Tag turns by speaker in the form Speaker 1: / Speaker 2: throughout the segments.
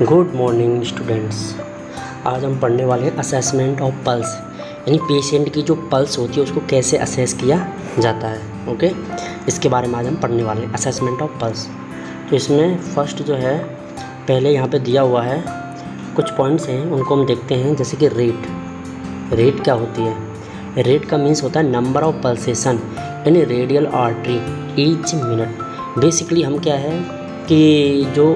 Speaker 1: Good morning students. आज हम पढ़ने वाले हैं असेसमेंट ऑफ पल्स, यानी पेशेंट की जो पल्स होती है उसको कैसे असेस किया जाता है। ओके, इसके बारे में आज हम पढ़ने वाले हैं, असेसमेंट ऑफ पल्स। तो इसमें फर्स्ट जो है पहले यहाँ पे दिया हुआ है कुछ पॉइंट्स हैं, उनको हम देखते हैं। जैसे कि रेट क्या होती है? रेट का मीन्स होता है number of pulsation in radial artery each minute. Basically हम क्या है कि जो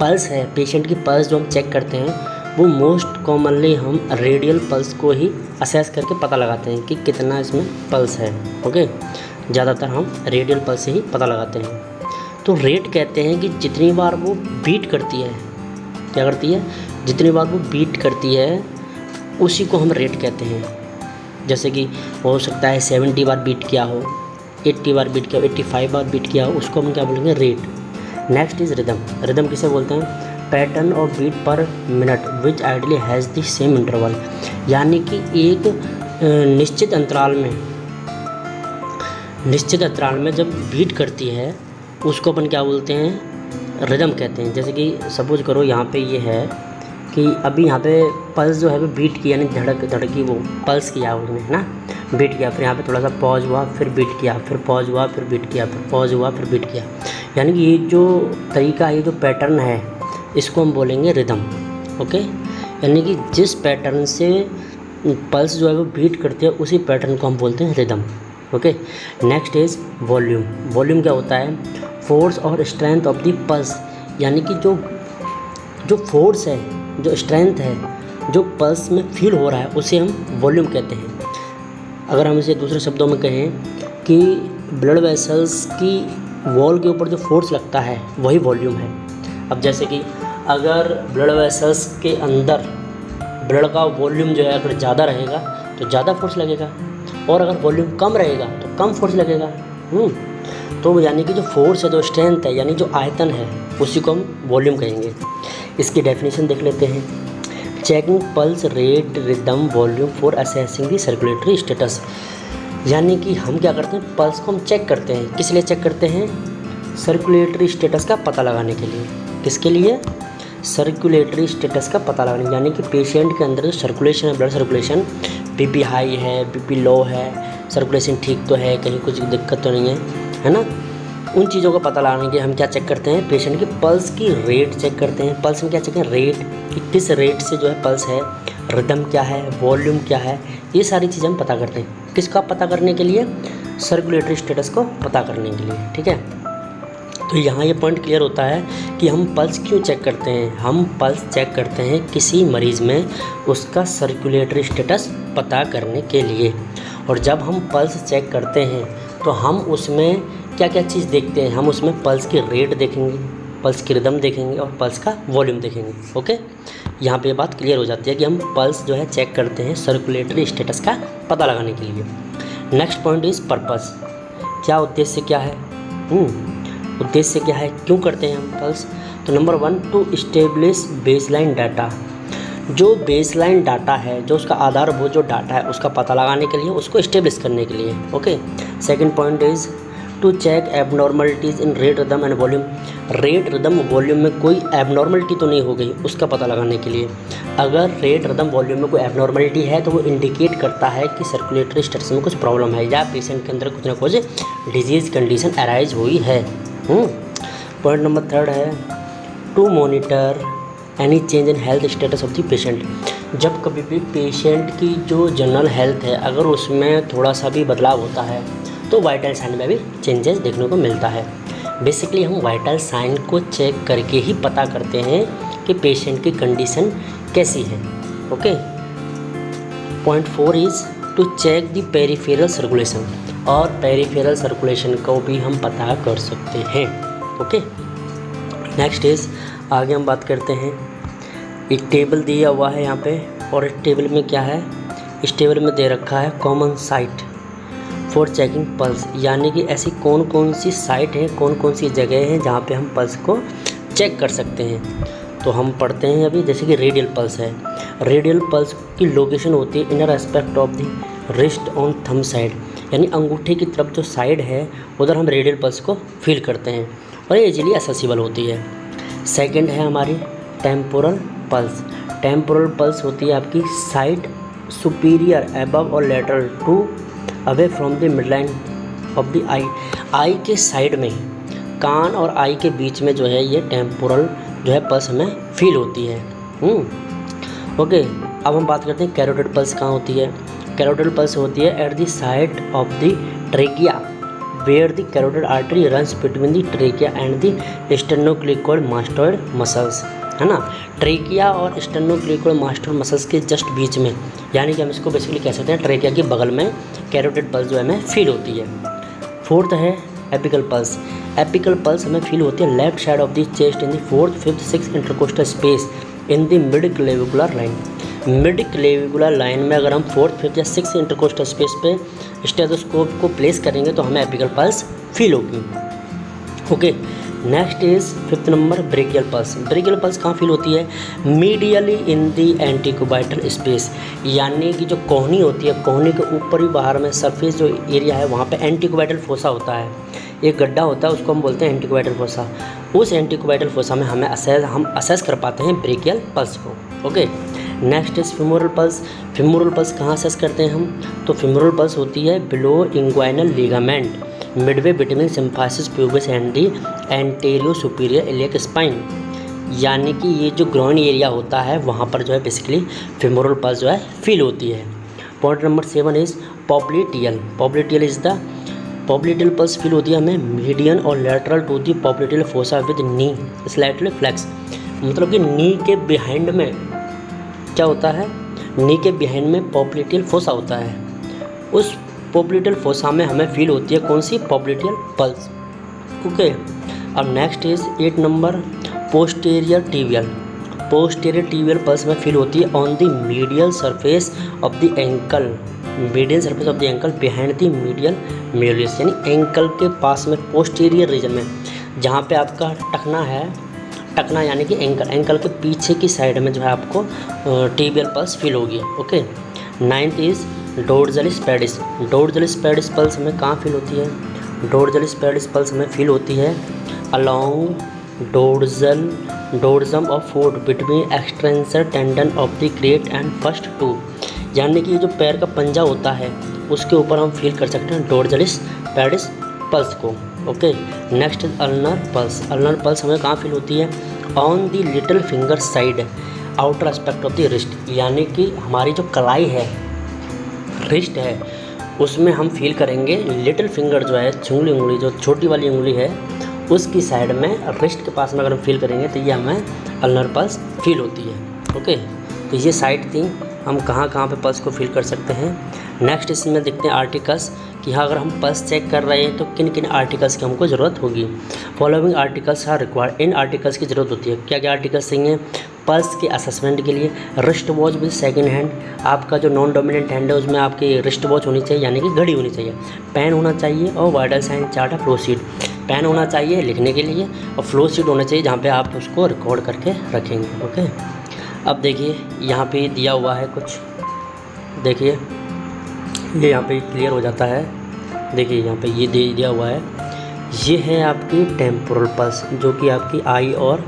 Speaker 1: पल्स है, पेशेंट की पल्स जो हम चेक करते हैं वो मोस्ट कॉमनली हम रेडियल पल्स को ही असेस करके पता लगाते हैं कि कितना इसमें पल्स है। ओके, ज़्यादातर हम रेडियल पल्स से ही पता लगाते हैं। तो रेट कहते हैं कि जितनी बार वो बीट करती है, क्या करती है, जितनी बार वो बीट करती है उसी को हम रेट कहते हैं। जैसे कि हो सकता है 70 बार बीट किया हो, 80 बार बीट किया हो, 85 बार बीट किया हो, उसको हम क्या बोलेंगे? Rate. Next is rhythm. Rhythm किसे बोलते हैं? Pattern of beat per minute which ideally has the same interval, यानी कि एक निश्चित अंतराल में जब बीट करती है उसको अपन क्या बोलते हैं? रिदम कहते हैं। जैसे कि सपोज करो यहाँ पे ये है कि अभी यहाँ पे पल्स जो है वो बीट की, यानी धड़की वो पल्स किया उसने, है ना, बीट किया, फिर यहाँ पे थोड़ा सा पॉज हुआ, फिर बीट किया, फिर पॉज हुआ, फिर बीट किया, फिर पॉज हुआ, फिर बीट किया। यानी कि ये जो तरीका, ये जो पैटर्न है इसको हम बोलेंगे रिदम। ओके, यानी कि जिस पैटर्न से पल्स जो है वो बीट करती है उसी पैटर्न को हम बोलते हैं rhythm. Okay, next is volume. Volume क्या होता है? फोर्स और स्ट्रेंथ ऑफ द पल्स, यानी कि जो फोर्स है, जो स्ट्रेंथ है, जो पल्स में फील हो रहा है उसे हम वॉल्यूम कहते हैं। अगर हम इसे दूसरे शब्दों में कहें कि ब्लड वेसल्स की वॉल के ऊपर जो फोर्स लगता है वही वॉल्यूम है। अब जैसे कि अगर ब्लड वेसल्स के अंदर ब्लड का वॉल्यूम जो है अगर ज़्यादा रहेगा तो ज़्यादा फोर्स लगेगा, और अगर वॉल्यूम कम रहेगा तो कम फोर्स लगेगा। तो यानी कि जो फोर्स है, जो स्ट्रेंथ है, यानी जो आयतन है, उसी को हम वॉल्यूम कहेंगे। इसकी डेफिनेशन देख लेते हैं। Checking pulse rate rhythm volume for assessing the circulatory status, यानी कि हम क्या करते हैं? पल्स को हम चेक करते हैं। किस लिए चेक करते हैं? सर्कुलेटरी स्टेटस का पता लगाने के लिए। किसके लिए? सर्कुलेटरी स्टेटस का पता लगाने, यानी कि पेशेंट के अंदर जो सर्कुलेशन है, ब्लड सर्कुलेशन, बीपी हाई है, बीपी लो है, सर्कुलेशन ठीक तो है, कहीं कुछ दिक्कत तो नहीं है ना। उन चीज़ों का पता लगाने के हम क्या चेक करते हैं? पेशेंट की पल्स की रेट चेक करते हैं। पल्स में क्या चेक करें? रेट, कि किस रेट से जो है पल्स है, रिदम क्या है, वॉल्यूम क्या है, ये सारी चीज़ें हम पता करते हैं। किसका पता करने के लिए? सर्कुलेटरी स्टेटस को पता करने के लिए। ठीक है, तो यहाँ ये पॉइंट क्लियर होता है कि हम पल्स क्यों चेक करते हैं। हम पल्स चेक करते हैं किसी मरीज़ में उसका सर्कुलेटरी स्टेटस पता करने के लिए। और जब हम पल्स चेक करते हैं तो हम उसमें क्या क्या चीज़ देखते हैं? हम उसमें पल्स की रेट देखेंगे, पल्स की रिदम देखेंगे और पल्स का वॉल्यूम देखेंगे। ओके, यहाँ पे बात क्लियर हो जाती है कि हम पल्स जो है चेक करते हैं सर्कुलेटरी स्टेटस का पता लगाने के लिए। Next point is purpose. क्या उद्देश्य क्या है? उद्देश्य क्या है, क्यों करते हैं हम पल्स? तो number 1, to establish baseline data. जो बेसलाइन डाटा है, जो उसका आधारभूत जो डाटा है उसका पता लगाने के लिए, उसको इस्टेब्लिश करने के लिए। Okay, second point is to check abnormalities in rate rhythm and volume. Rate rhythm volume में कोई एबनॉर्मलिटी तो नहीं हो गई, उसका पता लगाने के लिए। अगर रेट रिदम वॉल्यूम में कोई एबनॉर्मलिटी है तो वो इंडिकेट करता है कि सर्कुलेटरी स्टेटस में कुछ प्रॉब्लम है या पेशेंट के अंदर कुछ ना कुछ डिजीज़ कंडीशन अराइज हुई है। पॉइंट नंबर 3 है to monitor any change in health status of the patient. जब कभी भी पेशेंट की जो जनरल हेल्थ है अगर उसमें थोड़ा सा भी बदलाव होता है तो वाइटल साइन में भी चेंजेस देखने को मिलता है। बेसिकली हम वाइटल साइन को चेक करके ही पता करते हैं कि पेशेंट की कंडीशन कैसी है। Okay, point 4 is to check the peripheral circulation, और पेरिफेरल सर्कुलेशन को भी हम पता कर सकते हैं। ओके, नेक्स्ट इज़ आगे हम बात करते हैं। एक टेबल दिया हुआ है यहाँ पे, और इस टेबल में क्या है? इस टेबल में दे रखा है common site for checking pulse, यानी कि ऐसी कौन कौन सी साइट है, कौन कौन सी जगह हैं जहाँ पे हम पल्स को चेक कर सकते हैं। तो हम पढ़ते हैं अभी, जैसे कि रेडियल पल्स है। रेडियल पल्स की लोकेशन होती है inner aspect of the wrist on thumb side, यानी अंगूठे की तरफ जो साइड है उधर हम रेडियल पल्स को फील करते हैं और ये इजीली एसेसिबल होती है। सेकंड है हमारी टेम्पोरल पल्स। टेम्पोरल पल्स होती है आपकी साइड सुपीरियर एबव और lateral to away from the midline of the eye. Eye के साइड में, कान और आई के बीच में जो है ये टेम्पोरल जो है पल्स हमें फील होती है। ओके, अब हम बात करते हैं कैरोटिड पल्स कहाँ होती है। कैरोटिड पल्स होती है at the side of the trachea where the carotid artery runs between the trachea and the sternocleidomastoid mastoid muscles, है ना। ट्रेकिया और स्टेनोक्लिक्वॉइड मास्टोइड मसल्स के जस्ट बीच में, यानी कि हम इसको बेसिकली कह सकते हैं ट्रेकिया के बगल में कैरोटिड पल्स जो है हमें फील होती है। फोर्थ है एपिकल पल्स। एपिकल पल्स हमें फील होती है left side of the chest in the 4th, 5th, 6th intercostal space in the mid clavicular line. Mid clavicular line में अगर हम 4th, 5th या 6th इंटरकोस्टल स्पेस पे stethoscope को place करेंगे तो हमें एपिकल पल्स फील होगी। Okay, next is 5th number brachial pulse. Brachial pulse कहाँ फील होती है? मीडियली इन दी एंटीक्यूबाइटल स्पेस, यानी कि जो कोहनी होती है, कोहनी के ऊपरी बाहर में सरफेस जो एरिया है वहाँ पे एंटीक्यूबाइटल फोसा होता है, एक गड्ढा होता है, उसको हम बोलते हैं एंटीक्यूबाइटल फोसा। उस एंटीक्यूबाइटल फोसा में हम असेस कर पाते हैं ब्रेकियल पल्स को। Okay, next is femoral pulse. Femoral pulse कहाँ असेस करते हैं हम? तो फिमोरल पल्स होती है below inguinal ligament midway between symphysis pubis and the anterior superior iliac spine, यानी कि ये जो ग्रॉइन एरिया होता है वहाँ पर जो है बेसिकली फिमोरल पल्स जो है फील होती है। Point number 7 is popliteal. Popliteal is the popliteal pulse feel होती है हमें मीडियन और lateral to the popliteal fossa with knee slightly flex, मतलब कि नी के बिहाइंड में क्या होता है, नी के बिहाइंड में पॉप्लिटियल फोसा होता है, उस पॉप्लिटियल फोसा में हमें फील होती है कौन सी? Popliteal pulse. ओके, अब next is 8 number posterior tibial. Posterior tibial pulse में फील होती है on the medial surface of the ankle, medial surface of the ankle behind the medial malleolus, यानी एंकल के पास में पोस्टीरियर रीजन में, जहाँ पे आपका टखना है, टखना यानी कि एंकल, एंकल के पीछे की साइड में जो है आपको टिबियल पल्स फील होगी। Okay, 9th is dorsalis pedis. Dorsalis pedis pulse हमें कहाँ फील होती है? डोर्जलिस पेडिस पल्स हमें फील होती है along dorsum of foot between extensor tendon of the great and first toe, यानी कि जो पैर का पंजा होता है उसके ऊपर हम फील कर सकते हैं डोर्जलिस पेडिस पल्स को। Okay, next is ulnar pulse. Ulnar pulse हमें कहाँ फील होती है? On the little finger side outer aspect of the wrist, यानी कि हमारी जो कलाई है, रिस्ट है, उसमें हम फील करेंगे लिटिल फिंगर जो है, चुंगली उंगली जो छोटी वाली उंगली है उसकी साइड में, रिस्ट के पास में अगर हम फील करेंगे तो ये हमें अल्नर पल्स फील होती है। ओके, तो ये साइड थी हम कहाँ कहाँ पे पल्स को फील कर सकते हैं। नेक्स्ट इसमें देखते हैं आर्टिकल्स कि हाँ अगर हम पल्स चेक कर रहे हैं तो किन किन आर्टिकल्स की हमको ज़रूरत होगी। Following articles are required. इन आर्टिकल्स की ज़रूरत होती है। क्या क्या आर्टिकल्स चाहिए पल्स के असेसमेंट के लिए? Wrist watch with second hand, आपका जो नॉन डोमिनेंट हैंड है उसमें आपकी रिस्ट वॉच होनी चाहिए, यानी कि घड़ी होनी चाहिए। पेन होना चाहिए और vital sign chart of flow sheet. Pen होना चाहिए लिखने के लिए और फ्लो शीट होना चाहिए जहाँ पे आप उसको रिकॉर्ड करके रखेंगे। ओके, अब देखिए यहाँ पे दिया हुआ है कुछ, देखिए ये यहाँ पे क्लियर हो जाता है। देखिए यहाँ पे ये दे दिया हुआ है, ये है आपकी टेम्पोरल पल्स जो कि आपकी आई और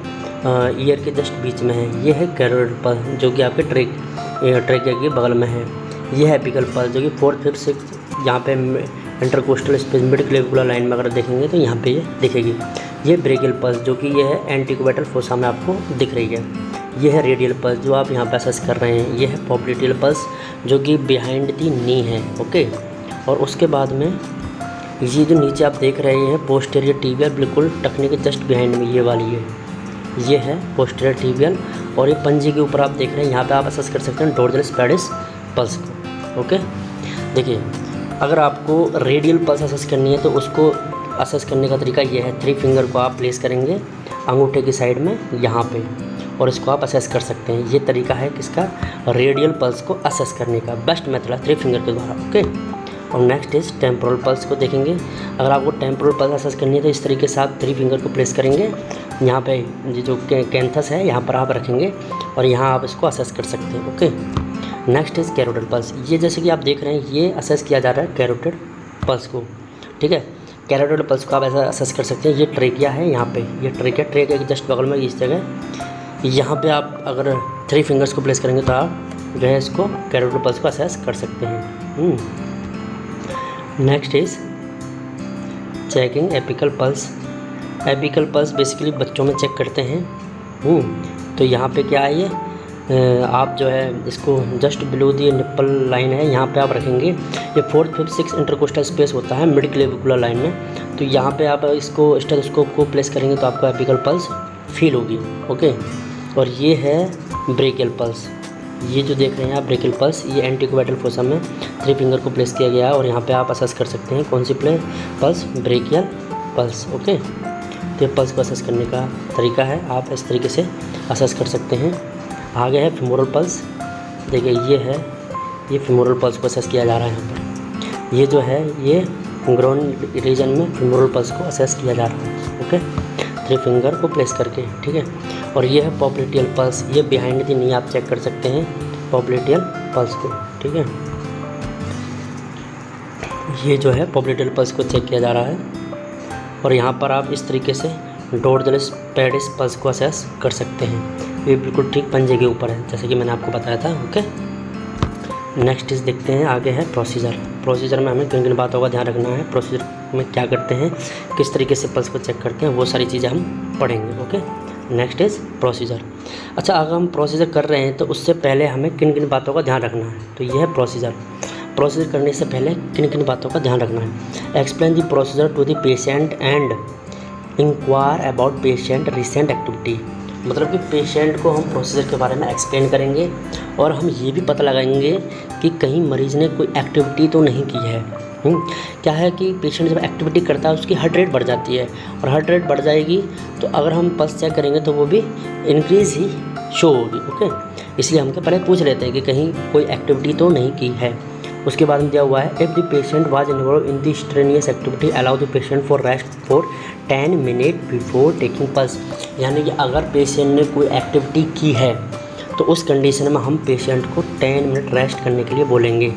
Speaker 1: ईयर के जस्ट बीच में है। ये है कैरोटिड पल्स जो कि आपके ट्रेकिया के बगल में है। ये है एपिकल पल्स जो कि 4th, 5th, 6th यहाँ पे intercostal space mid clavicular line में अगर देखेंगे तो यहाँ पे ये दिखेगी। ये ब्रेकियल पल्स जो कि ये है एंटीक्यूबाइटल फोसा में आपको दिख रही है। ये है रेडियल पल्स जो आप यहाँ पे असेस कर रहे हैं। ये है पॉप्लिटियल पल्स जो कि बिहाइंड दी नी है। ओके, और उसके बाद में ये जो नीचे आप देख रहे हैं पोस्टीरियर टिबियल, बिल्कुल टखने के जस्ट बिहाइंड में ये वाली है, ये है पोस्टीरियर टिबियल। और ये पंजे के ऊपर आप देख रहे हैं, यहाँ पे आप असेस कर सकते हैं डोर्जलिस पेडिस पल्स को। ओके, देखिए अगर आपको रेडियल पल्स असेस करनी है तो उसको असेस करने का तरीका ये है, 3 फिंगर को आप प्लेस करेंगे अंगूठे की साइड में यहाँ पे, और इसको आप असेस कर सकते हैं। ये तरीका है किसका? रेडियल पल्स को असेस करने का बेस्ट मेथड है 3 फिंगर के द्वारा। ओके, और नेक्स्ट इज टेम्पोरल पल्स को देखेंगे। अगर आपको टेम्पोरल पल्स असेस करनी है तो इस तरीके से आप 3 फिंगर को प्लेस करेंगे, यहाँ पे ये जो कैंथस है यहाँ पर आप रखेंगे और यहाँ आप इसको असेस कर सकते हैं। Okay, next is carotid pulse. ये जैसे कि आप देख रहे हैं ये असेस किया जा रहा है कैरोटिड पल्स को। ठीक है, कैरोटिड पल्स को आप ऐसा असेस कर सकते हैं। ये ट्रेकिया है, यहाँ पे ये ट्रेकिया के जस्ट बगल में इस जगह यहाँ पे आप अगर 3 फिंगर्स को प्लेस करेंगे तो आप जो है इसको कैरोटिड पल्स को असेस कर सकते हैं। Next is checking apical pulse. Apical pulse basically बच्चों में चेक करते हैं। तो यहाँ पे क्या है, ये आप जो है इसको just below the nipple line है, यहाँ पे आप रखेंगे। ये 4th 5th 6th intercostal space होता है मिड क्लेविकुलर लाइन में। तो यहाँ पे आप इसको स्टेथोस्कोप को प्लेस करेंगे तो आपको एपिकल पल्स फील होगी। ओके, और ये है ब्रेकियल पल्स। ये जो देख रहे हैं आप ब्रेकियल पल्स, ये एंटीक्वेटल फोसा में 3 फिंगर को प्लेस किया गया है और यहाँ पे आप असेस कर सकते हैं कौन सी पल्स, ब्रेकियल पल्स। ओके, तो ये पल्स को असेस करने का तरीका है, आप इस तरीके से असेस कर सकते हैं। आगे है फेमोरल पल्स। देखिए ये है, ये फेमोरल पल्स को असेस किया जा रहा है यहाँ पर। ये जो है ये ग्रोन रीजन में फेमोरल पल्स को असेस किया जा रहा है। ओके, 3 फिंगर को प्लेस करके, ठीक है। और ये है पॉप्लिटियल पल्स। ये बिहाइंड द नी आप चेक कर सकते हैं पॉप्लिटियल पल्स को, ठीक है। ये जो है पॉप्लिटियल पल्स को चेक किया जा रहा है और यहाँ पर आप इस तरीके से डोर्सलिस पेडिस पल्स को असेस कर सकते हैं। ये बिल्कुल ठीक पंजे के ऊपर है जैसे कि मैंने आपको बताया था। ओके, नेक्स्ट इस देखते हैं, आगे है प्रोसीजर। प्रोसीजर में हमें किन किन बातों का ध्यान रखना है, प्रोसीजर में क्या करते हैं, किस तरीके से पल्स को चेक करते हैं, वो सारी चीज़ें हम पढ़ेंगे। Okay, next is procedure. अच्छा, अगर हम प्रोसीजर कर रहे हैं तो उससे पहले हमें किन किन बातों का ध्यान रखना है, तो यह है प्रोसीजर। प्रोसीजर करने से पहले किन किन बातों का ध्यान रखना है। Explain the procedure to the patient and inquire about patient recent activity. मतलब कि पेशेंट को हम प्रोसीजर के बारे में एक्सप्लेन करेंगे और हम ये भी पता लगाएंगे कि कहीं मरीज़ ने कोई एक्टिविटी तो नहीं की है। क्या है कि पेशेंट जब एक्टिविटी करता है उसकी हार्ट रेट बढ़ जाती है और हार्ट रेट बढ़ जाएगी तो अगर हम पल्स चेक करेंगे तो वो भी इंक्रीज़ ही शो होगी। ओके, इसलिए हम पहले पूछ लेते हैं कि कहीं कोई एक्टिविटी तो नहीं की है। उसके बाद में दिया हुआ है, if the patient was involve in the strenuous activity allow the patient for rest for 10 minute before taking pulse. यानी कि अगर पेशेंट ने कोई एक्टिविटी की है तो उस कंडीशन में हम पेशेंट को 10 मिनट रेस्ट करने के लिए बोलेंगे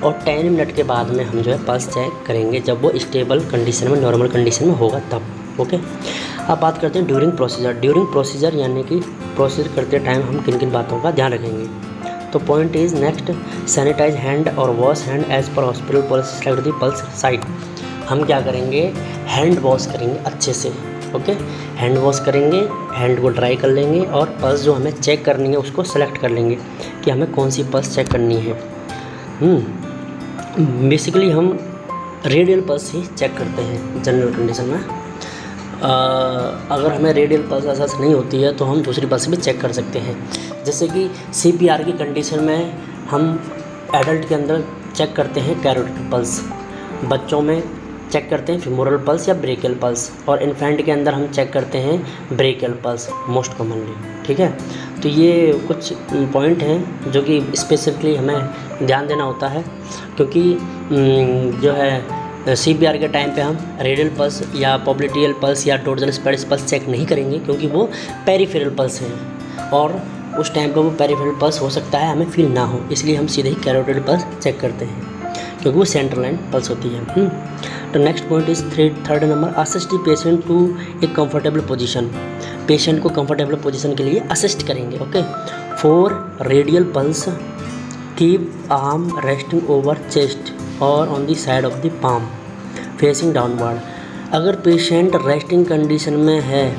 Speaker 1: और 10 मिनट के बाद में हम जो है पल्स चेक करेंगे जब वो स्टेबल कंडीशन में, नॉर्मल कंडीशन में होगा तब। ओके, अब बात करते हैं ड्यूरिंग प्रोसीजर। ड्यूरिंग प्रोसीजर यानी कि प्रोसीजर करते टाइम हम किन किन बातों का ध्यान रखेंगे। तो point is next, sanitise hand और wash hand as per hospital pulse select the pulse site. हम क्या करेंगे, हैंड वॉश करेंगे अच्छे से। ओके, हैंड वॉश करेंगे, हैंड को ड्राई कर लेंगे और पल्स जो हमें चेक करनी है उसको सेलेक्ट कर लेंगे कि हमें कौन सी पल्स चेक करनी है। बेसिकली हम रेडियल पल्स ही चेक करते हैं जनरल कंडीशन में। अगर हमें रेडियल पल्स असेस नहीं होती है तो हम दूसरी पल्स भी चेक कर सकते हैं। जैसे कि CPR की कंडीशन में हम एडल्ट के अंदर चेक करते हैं कैरोटिड पल्स, बच्चों में चेक करते हैं फेमोरल पल्स या ब्रेकियल पल्स और इन्फेंट के अंदर हम चेक करते हैं ब्रेकियल पल्स मोस्ट कॉमनली। ठीक है, तो ये कुछ पॉइंट हैं जो कि स्पेसिफिकली हमें ध्यान देना होता है क्योंकि जो है CPR के टाइम पे हम रेडियल पल्स या पॉप्लिटियल पल्स या डोर्सलिस पेडिस पल्स चेक नहीं करेंगे क्योंकि वो पेरिफेरल पल्स हैं और उस टाइम पे वो पेरिफेरल पल्स हो सकता है हमें फील ना हो, इसलिए हम सीधे ही कैरोटिड पल्स चेक करते हैं क्योंकि वो सेंट्रल लाइन पल्स होती है। तो next point is third number, assist the patient to a comfortable position. Patient को कंफर्टेबल पोजीशन के लिए असिस्ट करेंगे। Okay, for radial pulse keep arm resting over chest और on the side of the palm facing downward. अगर patient resting condition में है,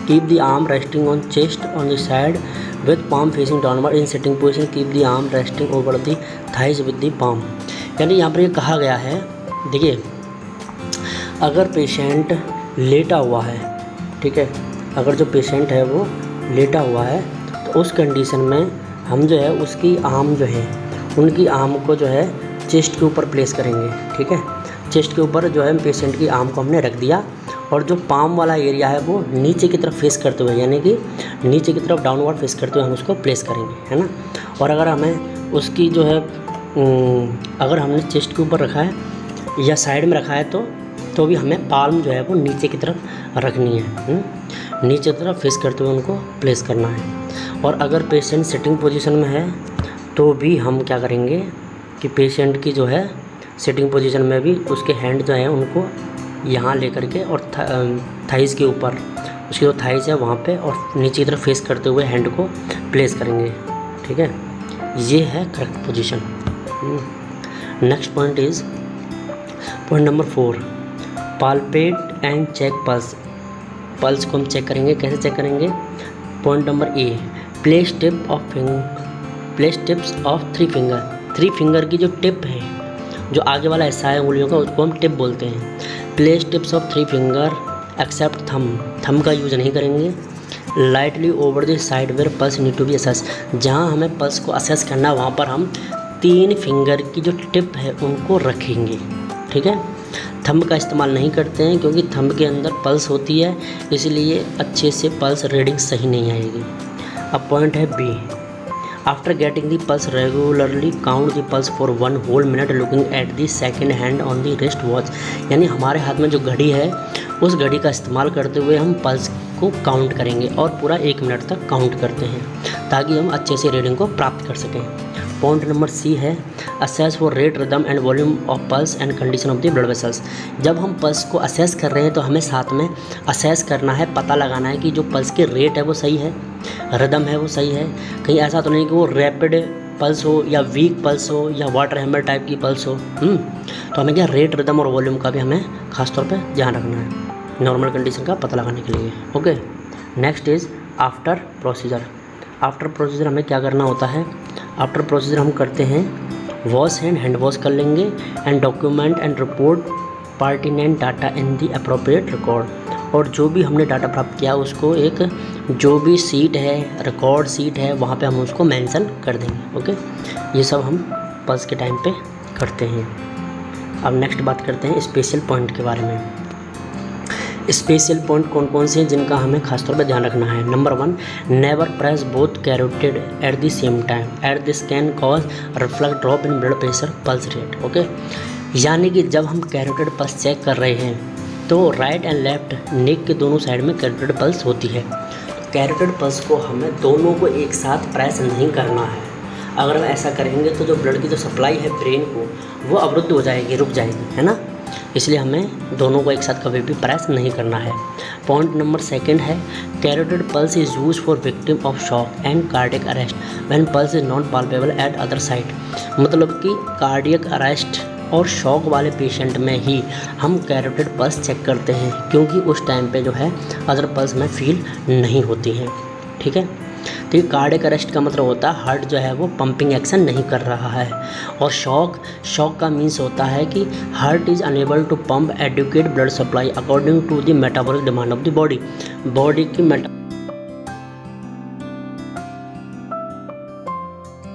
Speaker 1: keep the arm resting on chest on the side with palm facing downward. In sitting position keep the arm resting over the thighs with the palm. यानी यहाँ पर ये कहा गया है, देखिए अगर पेशेंट लेटा हुआ है, ठीक है, अगर जो पेशेंट है वो लेटा हुआ है तो उस कंडीशन में हम जो है उसकी आर्म जो है उनकी आर्म को जो है चेस्ट के ऊपर प्लेस करेंगे। ठीक है, चेस्ट के ऊपर जो है पेशेंट की आर्म को हमने रख दिया और जो पाम वाला एरिया है वो नीचे की तरफ फेस करते हुए, यानी कि नीचे की तरफ डाउनवर्ड फेस करते हुए हम उसको प्लेस करेंगे, है ना। और अगर हमें उसकी जो है अगर हमने चेस्ट के ऊपर रखा है या साइड में रखा है तो भी हमें पाल्म जो है वो नीचे की तरफ रखनी है, नीचे की तरफ फेस करते हुए उनको प्लेस करना है। और अगर पेशेंट सिटिंग पोजीशन में है तो भी हम क्या करेंगे कि पेशेंट की जो है सिटिंग पोजीशन में भी उसके हैंड जो है उनको यहाँ लेकर के और थाइज़ के ऊपर उसकी जो थाइस है वहाँ पे और नीचे की तरफ फेस करते हुए हैंड को प्लेस करेंगे। ठीक है, ये है correct position. Next point is point number 4, palpate and check pulse. Pulse को हम चेक करेंगे, कैसे चेक करेंगे? Point number A, place tips of 3 finger. 3 finger की जो टिप है, जो आगे वाला हिस्सा है उंगलियों का, उसको हम टिप बोलते हैं। Place tips of 3 finger except thumb का यूज़ नहीं करेंगे। Lightly over the side where pulse need to be assess. जहाँ हमें पल्स को असेस करना है वहाँ पर हम 3 फिंगर की जो टिप है उनको रखेंगे। ठीक है, थंब का इस्तेमाल नहीं करते हैं क्योंकि थंब के अंदर पल्स होती है, इसलिए अच्छे से पल्स रीडिंग सही नहीं आएगी। अब पॉइंट है B, after getting the pulse regularly count the pulse for 1 whole minute looking at the second hand on the wrist watch. यानी हमारे हाथ में जो घड़ी है उस घड़ी का इस्तेमाल करते हुए हम पल्स को काउंट करेंगे और पूरा 1 मिनट तक काउंट करते हैं ताकि हम अच्छे से रीडिंग को प्राप्त कर सकें। पॉइंट नंबर सी है assess for rate rhythm and volume of pulse and condition of the blood vessels. जब हम पल्स को असेस कर रहे हैं तो हमें साथ में असेस करना है, पता लगाना है कि जो पल्स की रेट है वो सही है, रिदम है वो सही है। कहीं ऐसा तो नहीं कि वो रैपिड पल्स हो या वीक पल्स हो या वाटर हैमर टाइप की पल्स हो। तो हमें क्या रेट, रिदम और वॉल्यूम का भी हमें खासतौर पर ध्यान रखना है नॉर्मल कंडीशन का पता लगाने के लिए। Okay, next is after procedure. After procedure हमें क्या करना होता है? आफ्टर प्रोसीजर हम करते हैं वॉश हैंड वॉश कर लेंगे and document and report pertinent data in the appropriate record. और जो भी हमने डाटा प्राप्त किया उसको एक जो भी सीट है, रिकॉर्ड सीट है, वहाँ पे हम उसको मेंशन कर देंगे। ओके, ये सब हम पल्स के टाइम पे करते हैं। अब नेक्स्ट बात करते हैं स्पेशल पॉइंट के बारे में। स्पेशल पॉइंट कौन कौन से हैं जिनका हमें खासतौर पर ध्यान रखना है? Number 1, never press both carotid at the same time at this can cause reflex drop in blood pressure pulse rate. Okay, यानी कि जब हम कैरोटिड पल्स चेक कर रहे हैं तो राइट एंड लेफ्ट नेक के दोनों साइड में कैरोटिड पल्स होती है। कैरोटिड पल्स को हमें दोनों को एक साथ प्रेस नहीं करना है। अगर हम ऐसा करेंगे तो जो ब्लड की जो सप्लाई है ब्रेन को वो अवरुद्ध हो जाएगी, रुक जाएगी, है ना। इसलिए हमें दोनों को एक साथ कभी भी प्रेस नहीं करना है। पॉइंट नंबर 2 है carotid pulse is use for victim of shock and cardiac arrest when pulse is not palpable eight other side. मतलब कि कार्डियक अरेस्ट और शॉक वाले पेशेंट में ही हम कैरोटिड पल्स चेक करते हैं क्योंकि उस टाइम पे जो है अदर पल्स में फील नहीं होती हैं। ठीक है, तो ये कार्डियक अरेस्ट का मतलब होता है हार्ट जो है वो पंपिंग एक्शन नहीं कर रहा है। और शॉक का मीन्स होता है कि heart is unable to pump adequate blood supply according to the metabolic demand of the body की